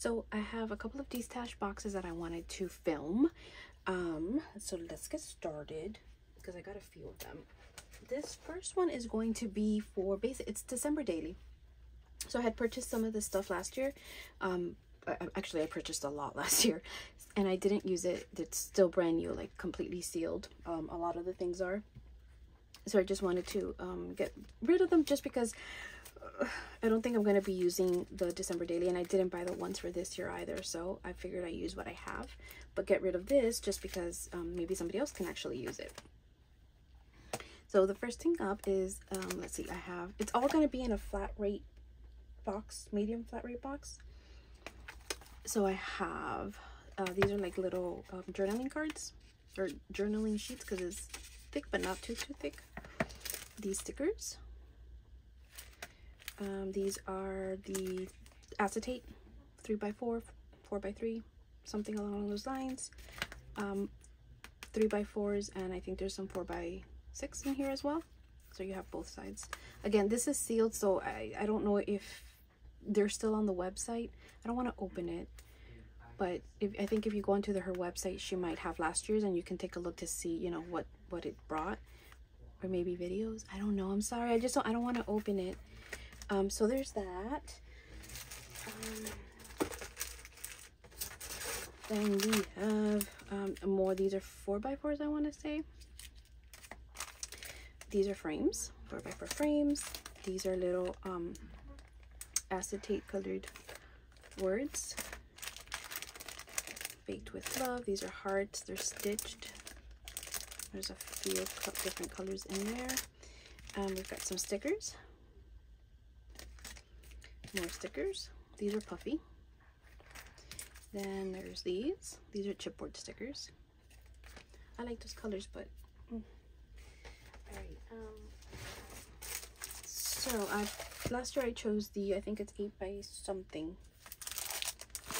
So I have a couple of Destash boxes that I wanted to film. So let's get started because I got a few of them. This first one is going to be for it's December daily. So I had purchased some of this stuff last year. Actually, I purchased a lot last year and I didn't use it. It's still brand new, like completely sealed. A lot of the things are. So I just wanted to get rid of them just because I don't think I'm going to be using the December daily, and I didn't buy the ones for this year either. So I figured I use what I have, but get rid of this just because maybe somebody else can actually use it. So the first thing up is, let's see, it's all going to be in a flat rate box, medium flat rate box. So I have, these are like little journaling cards or journaling sheets because it's thick but not too thick. These stickers. These are the acetate 3x4, 4x3, something along those lines. 3x4s, and I think there's some 4x6 in here as well. So you have both sides. Again, this is sealed, so I don't know if they're still on the website. I don't want to open it, but I think if you go onto her website, she might have last year's, and you can take a look to see, you know, what it brought, or maybe videos. I don't know. I'm sorry. I don't want to open it. So there's that. Then we have more. These are 4x4s, I want to say. These are frames, 4x4 frames. These are little acetate colored words. Baked with love. These are hearts. They're stitched. There's a few different colors in there. We've got some stickers. More stickers. These are puffy. Then there's these. These are chipboard stickers. I like those colors, but all right. So last year I chose I think it's 8 by something.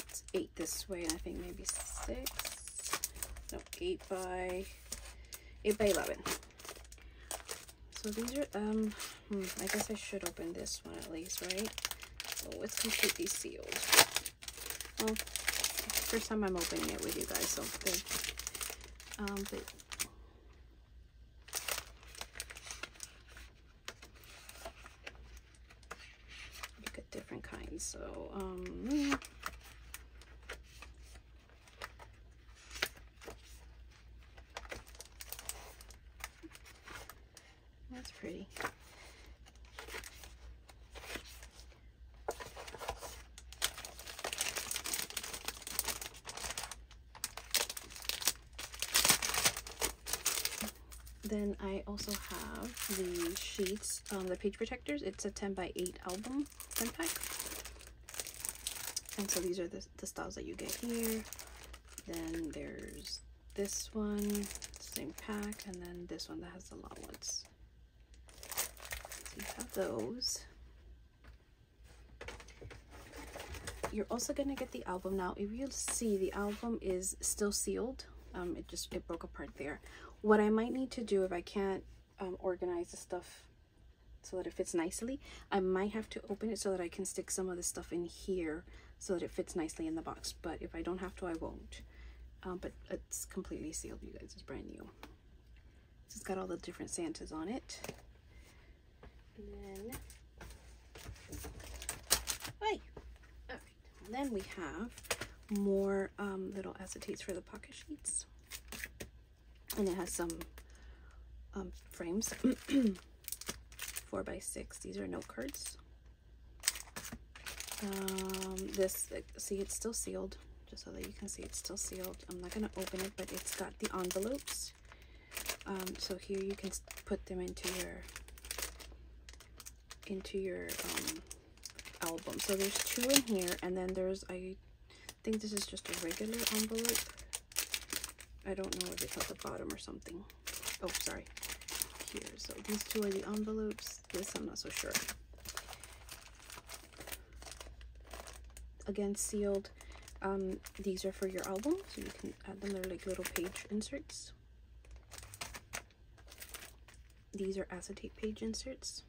It's 8 this way, and I think maybe 6. No, 8 by 11. So these are I guess I should open this one at least, right? So it's completely sealed. Well, first time I'm opening it with you guys, so good. But you get different kinds. So that's pretty. Then I also have the sheets, the page protectors. It's a 10 by 8 album 10 pack. And so these are the styles that you get here. Then there's this one, same pack, and then this one that has the long ones. So you have those. You're also gonna get the album. Now, if you'll see, the album is still sealed. It broke apart there. What I might need to do, if I can't organize the stuff so that it fits nicely, I might have to open it so that I can stick some of the stuff in here so that it fits nicely in the box. But if I don't have to, I won't. But it's completely sealed, you guys. It's brand new. It's got all the different Santas on it. And then, hey, all right. Then we have more little acetates for the pocket sheets, and it has some frames. 4x6. These are note cards. See, it's still sealed, just so that you can see it's still sealed. I'm not gonna open it, but it's got the envelopes. So here you can put them into your album. So there's 2 in here, and then there's, I think this is just a regular envelope. I don't know if it's at the bottom or something. Oh, sorry. Here. So these 2 are the envelopes. This I'm not so sure. Again, sealed. These are for your album, so you can add them. They're like little page inserts. These are acetate page inserts.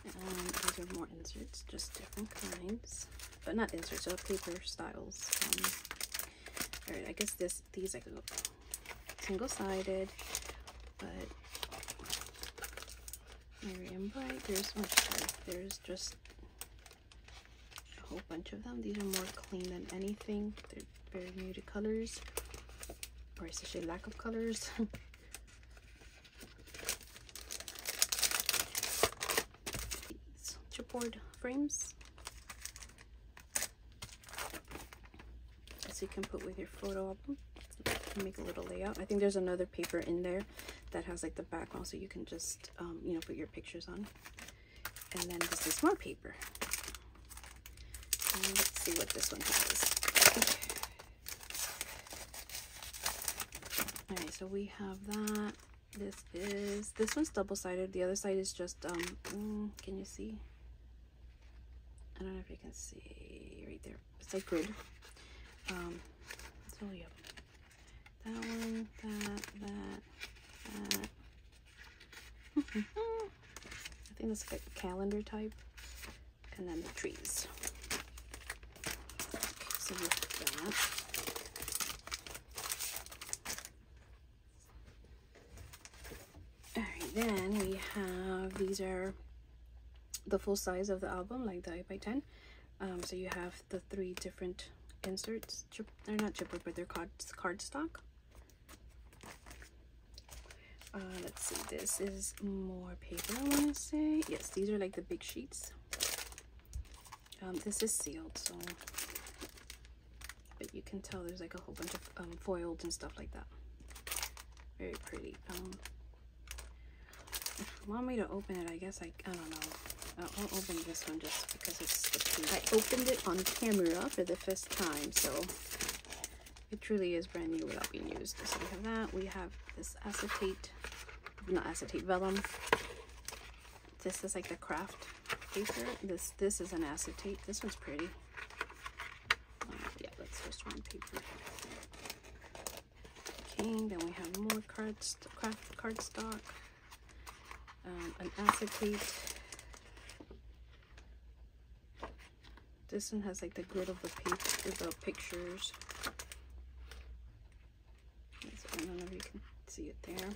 These are more inserts, just different kinds, but not inserts, so paper styles. All right, I guess these I could go single-sided, but Merry and Bright. There's just a whole bunch of them. These are more clean than anything. They're very muted colors, or essentially lack of colors. These chipboard frames, as you can put with your photo album. Make a little layout. I think there's another paper in there that has like the background, so you can just you know, put your pictures on. And then this is more paper. And let's see what this one has. All right, so we have that. This one's double-sided. The other side is just can you see? I don't know if you can see right there. It's like grid. So yeah, that one, that. I think that's like a calendar type, and then the trees. Okay, so we have that. All right, then we have, these are the full size of the album, like the 8x10. So you have the 3 different inserts. They're not chipboard, but they're cardstock. Let's see, this is more paper, I want to say. Yes, these are like the big sheets. This is sealed, so, but you can tell there's like a whole bunch of foiled and stuff like that. Very pretty. If you want me to open it, I guess I don't know. I'll open this one just because it's the cute. I opened it on camera for the first time, so it truly is brand new without being used. So we have that. We have this acetate, not acetate, vellum. This is like the craft paper. This is an acetate. This one's pretty. Yeah, that's just one paper. Okay, then we have more craft cardstock. An acetate. This one has like the grid of the paper, the pictures. I don't know if you can see it there.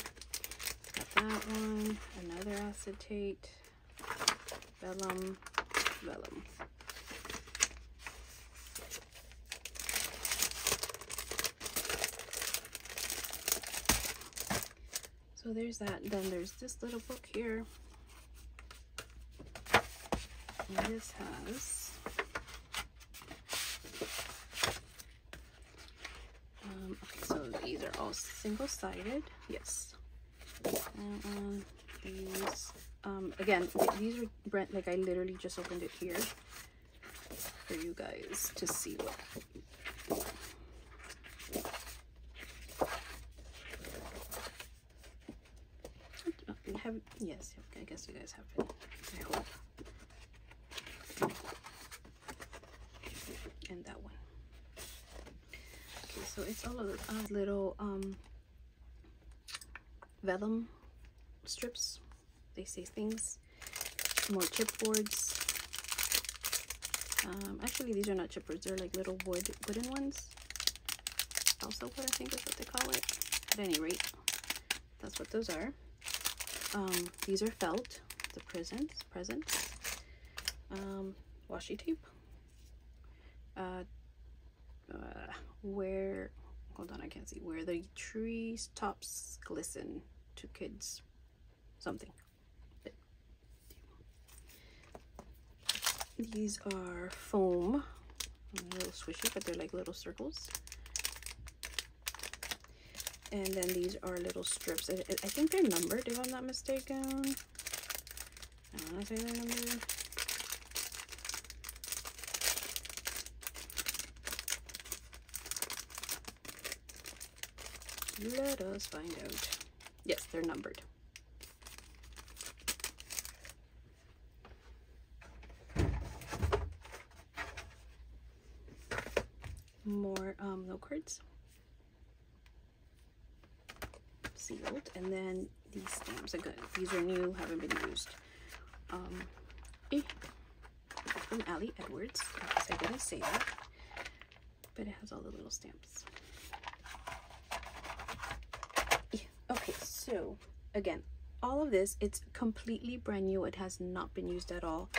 Got that one. Another acetate. Vellum. So there's that. Then there's this little book here. And this has okay, so these are all single-sided. Yes. These again, these are brand, like I literally just opened it here for you guys to see what. Yes, I guess you guys have it. I hope. And that one. Okay, so it's all of little vellum strips. They say things. More chipboards. Actually, these are not chipboards. They're like little wooden ones. Also wood, I think is what they call it. At any rate, that's what those are. These are felt. The presents. Washi tape. Where, hold on, I can't see. Where the trees tops glisten to kids. Something. But these are foam. A little swishy, but they're like little circles. And then these are little strips. I think they're numbered, if I'm not mistaken. I want to say they're numbered. Let us find out. Yes, they're numbered. More note cards. Sealed. And then these stamps, again, these are new, haven't been used. from Ali Edwards. I didn't say that, but it has all the little stamps. Okay, so again, all of this, it's completely brand new. It has not been used at all.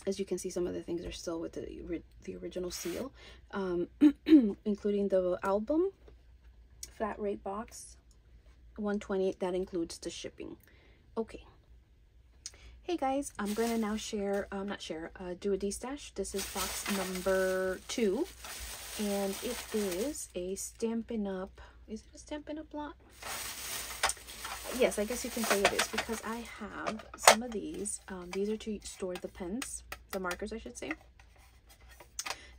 As you can see, some of the things are still with the original seal, including the album flat rate box, $128. That includes the shipping. Okay. Hey guys, I'm gonna now do a destash. This is box number 2, and it is a Stampin' Up. Is it a Stampin' Up lot? Yes, I guess you can say it is, because I have some of these. These are to store the pens, the markers, I should say.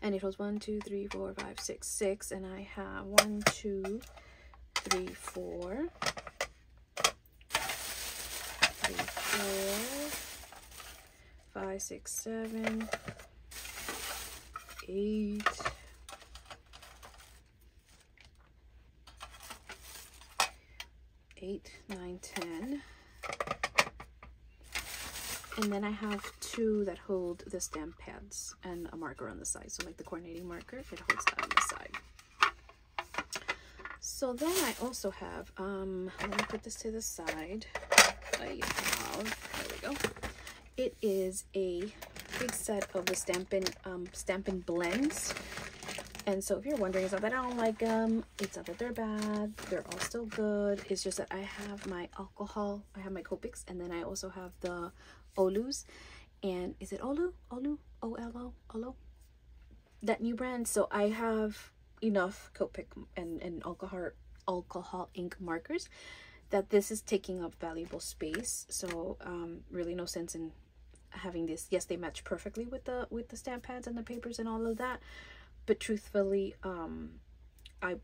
And it holds 1, 2, 3, 4, 5, 6, 6, and I have 1, 2, 3, 4, 5, 6, 7, 8, 9, 10, and then I have 2 that hold the stamp pads and a marker on the side. So like the coordinating marker, it holds that on the side. So then I also have, let me put this to the side. I have, there we go. It is a big set of the Stampin' blends. And so if you're wondering, it's not that I don't like them, it's not that they're bad, they're all still good. It's just that I have my alcohol, I have my Copics, and then I also have the Olus. And is it Olu? Olu? O-L-O? Olu? That new brand. So I have enough Copic and alcohol ink markers that this is taking up valuable space. So really no sense in having this. Yes, they match perfectly with the stamp pads and the papers and all of that, but truthfully, I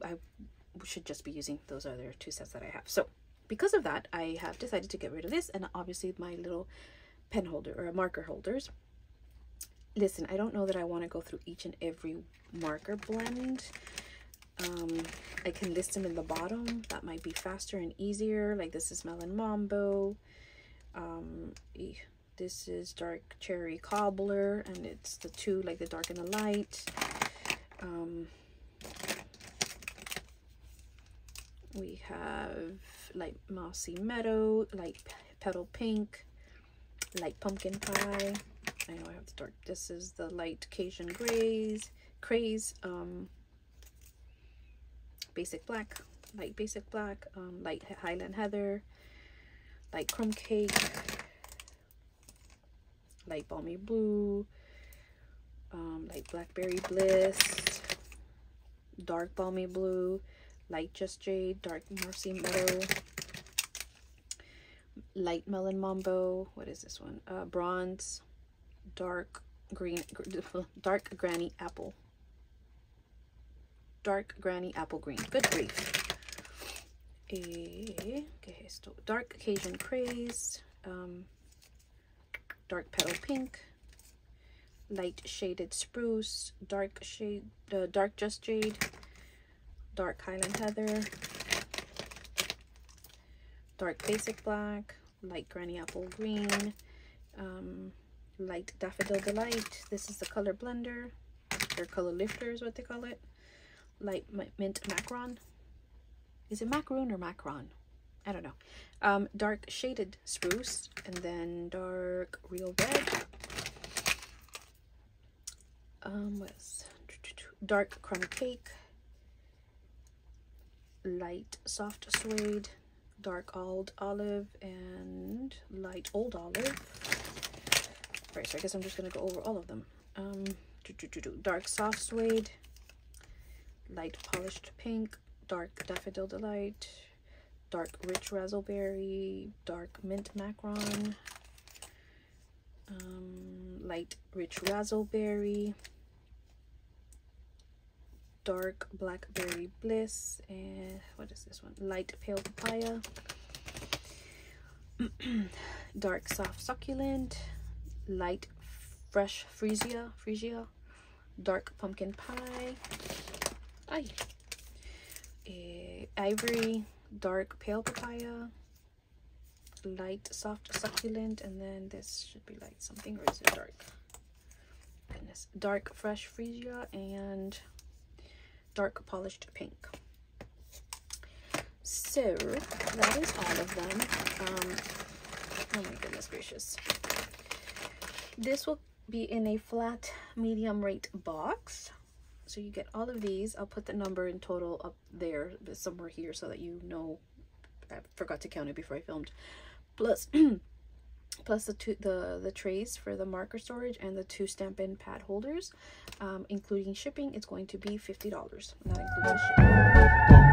should just be using those other 2 sets that I have. So because of that, I have decided to get rid of this, and obviously my little pen holder or marker holders. Listen, I don't know that I want to go through each and every marker blend. I can list them in the bottom. That might be faster and easier. Like this is Melon Mambo. This is Dark Cherry Cobbler, and it's the 2, like the dark and the light. We have Light Mossy Meadow, Light Petal Pink, Light Pumpkin Pie. I know I have the dark. This is the Light Cajun Craze, Basic Black, Light Basic Black, Light Highland Heather, Light Crumb Cake, Light Balmy Blue, Light Blackberry Bliss, Dark Balmy Blue, Light Just Jade, Dark Marcy Meadow, Light Melon Mambo. What is this one? Bronze, Dark Green, Dark Granny Apple. Dark Granny Apple Green. Good grief. Okay, so Dark Cajun Craze, Dark Petal Pink, Light Shaded Spruce, Dark Just Jade, Dark Highland Heather, Dark Basic Black, Light Granny Apple Green, Light Daffodil Delight. This is the color blender, or color lifter is what they call it. Light Mint Macaron. Is it macaroon or macaron? I don't know. Dark Shaded Spruce, and then Dark Real Red. What else? Dark Crumb Cake, Light Soft Suede, Dark Old Olive, and Light Old Olive. Alright, so I guess I'm just gonna go over all of them. Dark Soft Suede, Light Polished Pink, Dark Daffodil Delight, Dark Rich Razzleberry, Dark Mint Macaron, Light Rich Razzleberry, Dark Blackberry Bliss, and what is this one? Light Pale Papaya, Dark Soft Succulent, Light Fresh Freesia, Dark Pumpkin Pie, Ivory, Dark Pale Papaya, light soft succulent, and then this should be light something, or is it dark? Goodness, dark fresh freesia and dark polished pink. So that is all of them. Oh my goodness gracious. This will be in a flat medium rate box. So you get all of these. I'll put the number in total up there somewhere here so that you know. I forgot to count it before I filmed. Plus plus the trays for the marker storage and the 2 Stampin' pad holders. Including shipping, it's going to be $50, not including shipping.